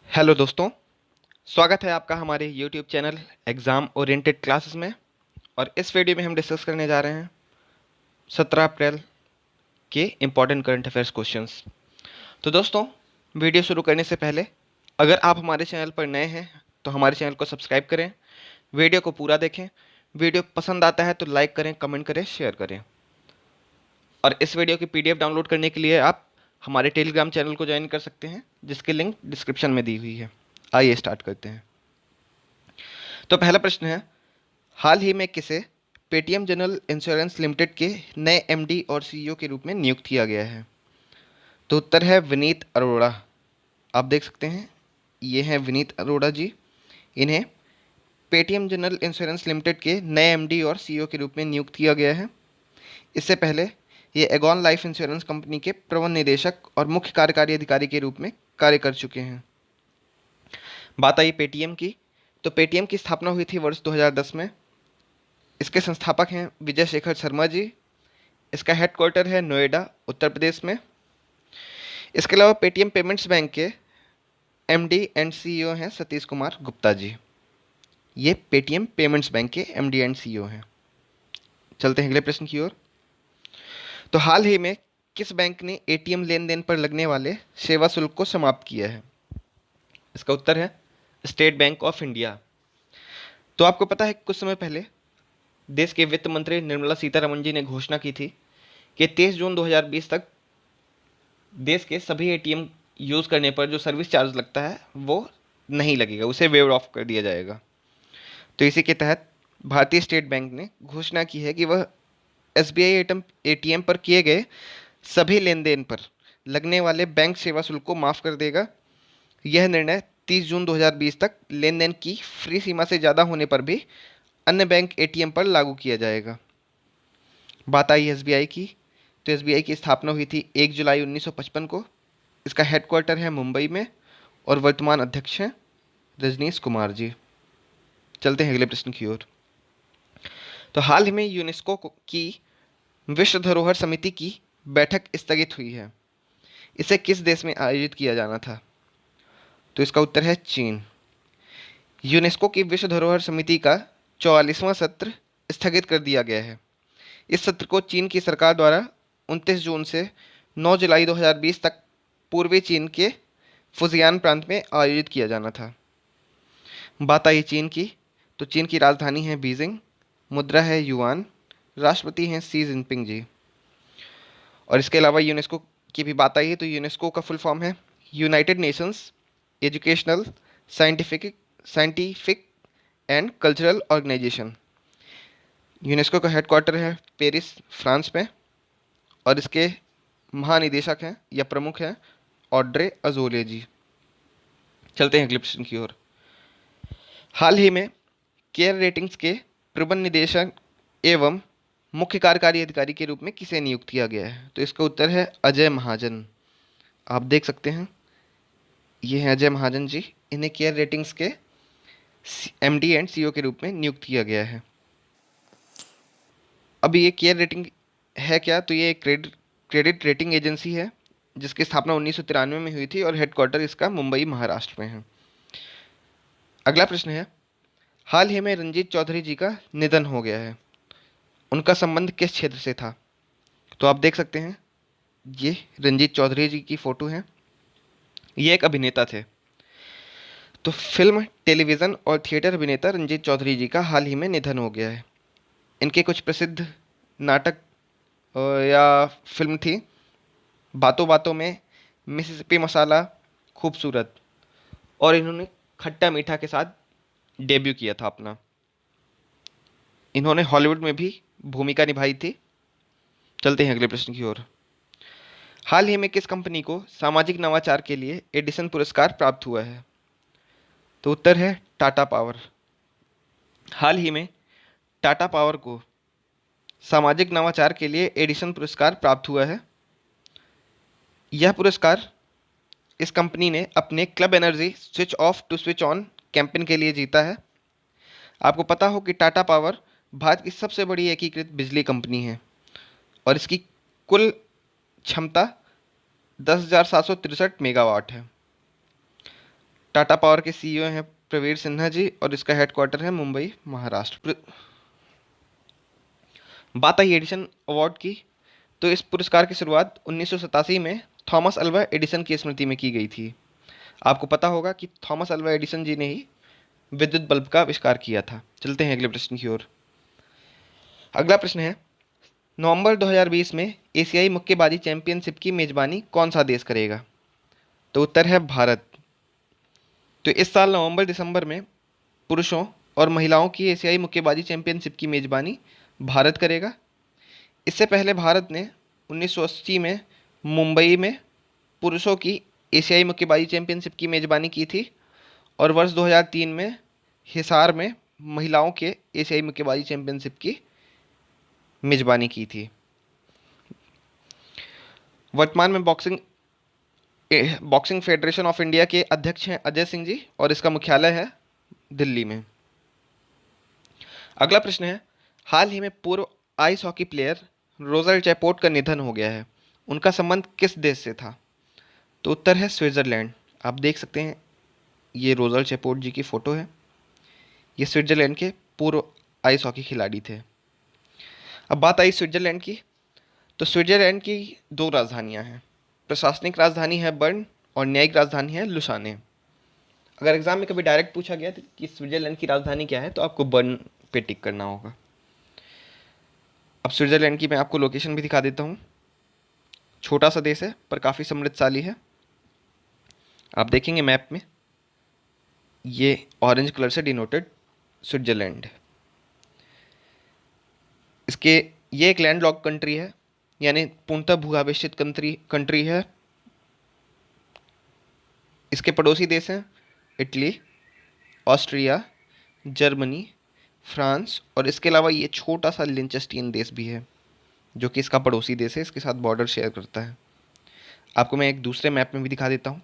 Hello दोस्तों, स्वागत है आपका हमारे YouTube channel exam oriented classes में। और इस वीडियो में हम डिस्कस करने जा रहे हैं 17 अप्रैल के इम्पॉर्टेंट करंट अफेयर्स क्वेश्चंस। तो दोस्तों, वीडियो शुरू करने से पहले अगर आप हमारे चैनल पर नए हैं तो हमारे चैनल को सब्सक्राइब करें, वीडियो को पूरा देखें, वीडियो पसंद आता है तो लाइक करें, कमेंट करें, शेयर करें। और इस वीडियो की पीडीएफ डाउनलोड करने के लिए आप हमारे टेलीग्राम चैनल को ज्वाइन कर सकते हैं, जिसकी लिंक डिस्क्रिप्शन में दी हुई है। आइए स्टार्ट करते हैं। तो पहला प्रश्न है, हाल ही में किसे पेटीएम जनरल इंश्योरेंस लिमिटेड के नए एमडी और सीईओ के रूप में नियुक्त किया गया है? तो उत्तर है विनीत अरोड़ा। आप देख सकते हैं, ये हैं विनीत अरोड़ा जी। इन्हें पेटीएम जनरल इंश्योरेंस लिमिटेड के नए एमडी और सीईओ के रूप में नियुक्त किया गया है। इससे पहले ये एगॉन लाइफ इंश्योरेंस कंपनी के प्रबंध निदेशक और मुख्य कार्यकारी अधिकारी के रूप में कार्य कर चुके हैं। बात आई पेटीएम की, तो पेटीएम की स्थापना हुई थी वर्ष 2010 में। इसके संस्थापक हैं विजय शेखर शर्मा जी। इसका हेडक्वार्टर है नोएडा, उत्तर प्रदेश में। इसके अलावा पेटीएम पेमेंट्स बैंक के एमडी एंड सीईओ हैं सतीश कुमार गुप्ता जी। ये पेटीएम पेमेंट्स बैंक के एमडी एंड सीईओ हैं। चलते हैं अगले प्रश्न की ओर। तो हाल ही में किस बैंक ने एटीएम लेन देन पर लगने वाले सेवा शुल्क को समाप्त किया है? इसका उत्तर है स्टेट बैंक ऑफ इंडिया। तो आपको पता है कुछ समय पहले देश के वित्त मंत्री निर्मला सीतारमण जी ने घोषणा की थी कि 23 जून 2020 तक देश के सभी एटीएम यूज़ करने पर जो सर्विस चार्ज लगता है वो नहीं लगेगा, उसे वेव ऑफ कर दिया जाएगा। तो इसी के तहत भारतीय स्टेट बैंक ने घोषणा की है कि वह एसबीआई एटीएम पर किए गए सभी लेन देन पर लगने वाले बैंक सेवा शुल्क को माफ़ कर देगा। यह निर्णय 30 जून 2020 तक लेन देन की फ्री सीमा से ज़्यादा होने पर भी अन्य बैंक एटीएम पर लागू किया जाएगा। बात आई एसबीआई की, तो एसबीआई की स्थापना हुई थी 1 जुलाई 1955 को। इसका हेडक्वार्टर है मुंबई में और वर्तमान अध्यक्ष हैं रजनीश कुमार जी। चलते हैं अगले प्रश्न की ओर। तो हाल ही में यूनेस्को की विश्व धरोहर समिति की बैठक स्थगित हुई है। इसे किस देश में आयोजित किया जाना था? तो इसका उत्तर है चीन। यूनेस्को की विश्व धरोहर समिति का 44वां सत्र स्थगित कर दिया गया है। इस सत्र को चीन की सरकार द्वारा 29 जून से 9 जुलाई 2020 तक पूर्वी चीन के फुजियान प्रांत में आयोजित किया जाना था। बात आई चीन की, तो चीन की राजधानी है बीजिंग, मुद्रा है युआन, राष्ट्रपति हैं सी जिनपिंग जी। और इसके अलावा यूनेस्को की भी बात आई है, तो यूनेस्को का फुल फॉर्म है United Nations Educational Scientific and Cultural Organization. UNESCO का हेडक्वार्टर है पेरिस, फ्रांस में। और इसके महानिदेशक हैं या प्रमुख हैं ऑड्रे अजोले जी। चलते हैं अगले प्रश्न की ओर। हाल ही में केयर रेटिंग्स के प्रबंध निदेशक एवं मुख्य कार्यकारी अधिकारी के रूप में किसे नियुक्त किया गया है? तो इसका उत्तर है अजय महाजन। आप देख सकते हैं, ये हैं अजय महाजन जी। इन्हें केयर रेटिंग्स के एमडी एंड सीईओ के रूप में नियुक्त किया गया है। अब ये केयर रेटिंग है क्या? तो ये क्रेडिट रेटिंग एजेंसी है जिसकी स्थापना 1993 में हुई थी और हेडक्वार्टर इसका मुंबई, महाराष्ट्र में है। अगला प्रश्न है, हाल ही में रंजीत चौधरी जी का निधन हो गया है। उनका संबंध किस क्षेत्र से था? तो आप देख सकते हैं, ये रंजीत चौधरी जी की फ़ोटो है। ये एक अभिनेता थे। तो फिल्म, टेलीविज़न और थिएटर अभिनेता रंजीत चौधरी जी का हाल ही में निधन हो गया है। इनके कुछ प्रसिद्ध नाटक या फिल्म थी बातों बातों में, मिसिसिपी मसाला, खूबसूरत। और इन्होंने खट्टा मीठा के साथ डेब्यू किया था अपना। इन्होंने हॉलीवुड में भी भूमिका निभाई थी। चलते हैं अगले प्रश्न की ओर। हाल ही में किस कंपनी को सामाजिक नवाचार के लिए एडिसन पुरस्कार प्राप्त हुआ है? तो उत्तर है टाटा पावर। हाल ही में टाटा पावर को सामाजिक नवाचार के लिए एडिसन पुरस्कार प्राप्त हुआ है। यह पुरस्कार इस कंपनी ने अपने club energy switch off to switch on campaign के लिए जीता है। आपको पता हो कि टाटा पावर भारत की सबसे बड़ी एकीकृत बिजली कंपनी है और इसकी कुल क्षमता 10,763 मेगावाट है। टाटा पावर के सीईओ हैं प्रवीर सिन्हा जी और इसका हेडक्वार्टर है मुंबई, महाराष्ट्र। बात आई एडिसन अवार्ड की, तो इस पुरस्कार की शुरुआत 1987 में थॉमस अल्वा एडिसन की स्मृति में की गई थी। आपको पता होगा कि थॉमस अल्वा एडिसन जी ने ही विद्युत बल्ब का आविष्कार किया था। चलते हैं अगले प्रश्न की ओर। अगला प्रश्न है, नवंबर 2020 में एशियाई मुक्केबाजी चैंपियनशिप की मेजबानी कौन सा देश करेगा? तो उत्तर है भारत। तो इस साल नवंबर दिसंबर में पुरुषों और महिलाओं की एशियाई मुक्केबाजी चैंपियनशिप की मेजबानी भारत करेगा। इससे पहले भारत ने 1980 में मुंबई में पुरुषों की एशियाई मुक्केबाजी चैंपियनशिप की मेजबानी की थी और वर्ष 2003 में हिसार में महिलाओं के एशियाई मुक्केबाजी चैंपियनशिप की मेजबानी की थी। वर्तमान में बॉक्सिंग फेडरेशन ऑफ इंडिया के अध्यक्ष हैं अजय सिंह जी और इसका मुख्यालय है दिल्ली में। अगला प्रश्न है, हाल ही में पूर्व आइस हॉकी प्लेयर रोजर चैपोर्ट का निधन हो गया है, उनका संबंध किस देश से था? तो उत्तर है स्विट्जरलैंड। आप देख सकते हैं ये रोजर चैपोर्ट जी की फ़ोटो है, ये स्विट्जरलैंड के पूर्व आइस हॉकी खिलाड़ी थे। अब बात आई स्विट्जरलैंड की, तो स्विट्जरलैंड की दो राजधानियां हैं, प्रशासनिक राजधानी है बर्न और न्यायिक राजधानी है लुसाने। अगर एग्जाम में कभी डायरेक्ट पूछा गया कि स्विट्जरलैंड की राजधानी क्या है तो आपको बर्न पे टिक करना होगा। अब स्विट्जरलैंड की मैं आपको लोकेशन भी दिखा देता हूँ। छोटा सा देश है पर काफ़ी समृद्धशाली है। आप देखेंगे मैप में ये ऑरेंज कलर से डिनोटेड स्विट्जरलैंड। इसके ये एक लैंडलॉक कंट्री है, यानी पूर्णतः भूआवेशित कंट्री है। इसके पड़ोसी देश हैं इटली, ऑस्ट्रिया, जर्मनी, फ्रांस और इसके अलावा ये छोटा सा लिंचस्टीन देश भी है जो कि इसका पड़ोसी देश है, इसके साथ बॉर्डर शेयर करता है। आपको मैं एक दूसरे मैप में भी दिखा देता हूँ।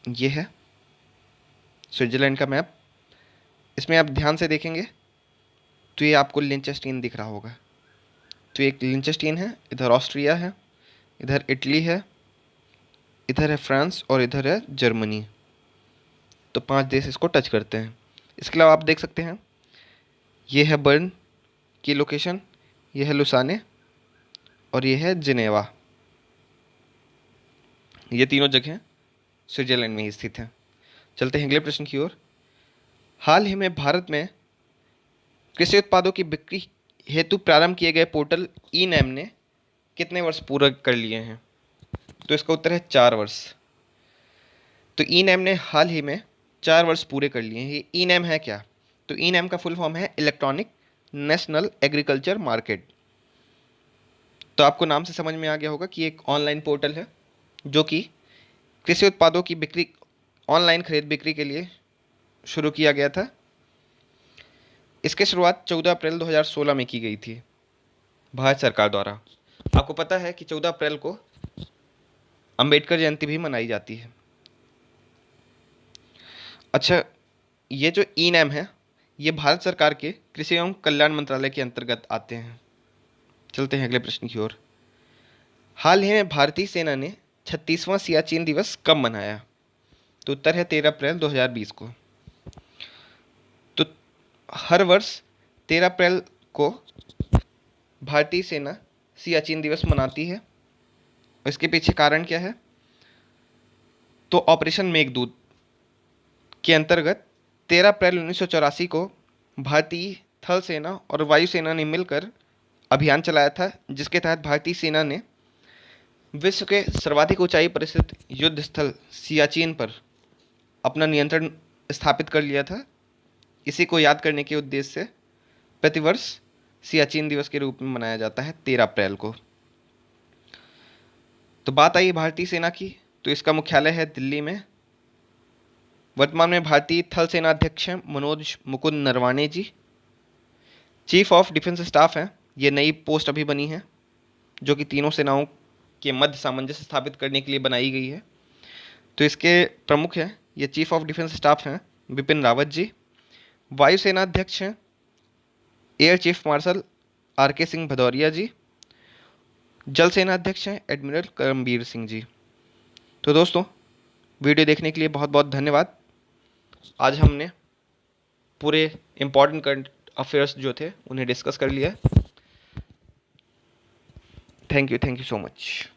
ये है स्विट्जरलैंड का मैप। इसमें आप ध्यान से देखेंगे तो ये आपको लिंचस्टीन दिख रहा होगा। तो एक लिंचस्टीन है, इधर ऑस्ट्रिया है, इधर इटली है, इधर है फ्रांस और इधर है जर्मनी। तो 5 देश इसको टच करते हैं। इसके अलावा आप देख सकते हैं ये है बर्न की लोकेशन, ये है लुसाने और ये है जिनेवा। ये तीनों जगह स्विट्जरलैंड में ही स्थित हैं। चलते हैं अगले प्रश्न की ओर। हाल ही में भारत में कृषि उत्पादों की बिक्री हेतु प्रारंभ किए गए पोर्टल ई नैम ने कितने वर्ष पूरा कर लिए हैं? तो इसका उत्तर है 4 वर्ष। तो ई नैम ने हाल ही में 4 वर्ष पूरे कर लिए हैं। ये ई नैम है क्या? तो ई नैम का फुल फॉर्म है इलेक्ट्रॉनिक नेशनल एग्रीकल्चर मार्केट। तो आपको नाम से समझ में आ गया होगा कि एक ऑनलाइन पोर्टल है जो कि कृषि उत्पादों की बिक्री, ऑनलाइन खरीद बिक्री के लिए शुरू किया गया था। इसकी शुरुआत 14 अप्रैल 2016 में की गई थी भारत सरकार द्वारा। आपको पता है कि 14 अप्रैल को अंबेडकर जयंती भी मनाई जाती है। अच्छा, ये जो ई नैम है ये भारत सरकार के कृषि एवं कल्याण मंत्रालय के अंतर्गत आते हैं। चलते हैं अगले प्रश्न की ओर। हाल ही में भारतीय सेना ने 36वां सियाचिन दिवस कब मनाया? तो उत्तर है 13 अप्रैल 2020 को। तो हर वर्ष 13 अप्रैल को भारतीय सेना सियाचिन दिवस मनाती है। इसके पीछे कारण क्या है? तो ऑपरेशन मेघदूत के अंतर्गत 13 अप्रैल 1984 को भारतीय थल सेना और वायुसेना ने मिलकर अभियान चलाया था, जिसके तहत भारतीय सेना ने विश्व के सर्वाधिक ऊंचाई पर स्थित युद्ध स्थल सियाचिन पर अपना नियंत्रण स्थापित कर लिया था। इसी को याद करने के उद्देश्य से प्रतिवर्ष सियाचिन दिवस के रूप में मनाया जाता है 13 अप्रैल को। तो बात आई भारतीय सेना की, तो इसका मुख्यालय है दिल्ली में। वर्तमान में भारतीय थल सेना अध्यक्ष हैं मनोज मुकुंद नरवाणे जी। चीफ ऑफ डिफेंस स्टाफ हैं, ये नई पोस्ट अभी बनी है जो कि तीनों सेनाओं के मध्य सामंजस्य स्थापित करने के लिए बनाई गई है। तो इसके प्रमुख हैं, ये चीफ ऑफ डिफेंस स्टाफ हैं बिपिन रावत जी। वायुसेना अध्यक्ष हैं एयर चीफ मार्शल आर के सिंह भदौरिया जी। जल सेना अध्यक्ष हैं एडमिरल करमबीर सिंह जी। तो दोस्तों, वीडियो देखने के लिए बहुत बहुत धन्यवाद। आज हमने पूरे इम्पॉर्टेंट करंट अफेयर्स जो थे उन्हें डिस्कस कर लिया। Thank you so much.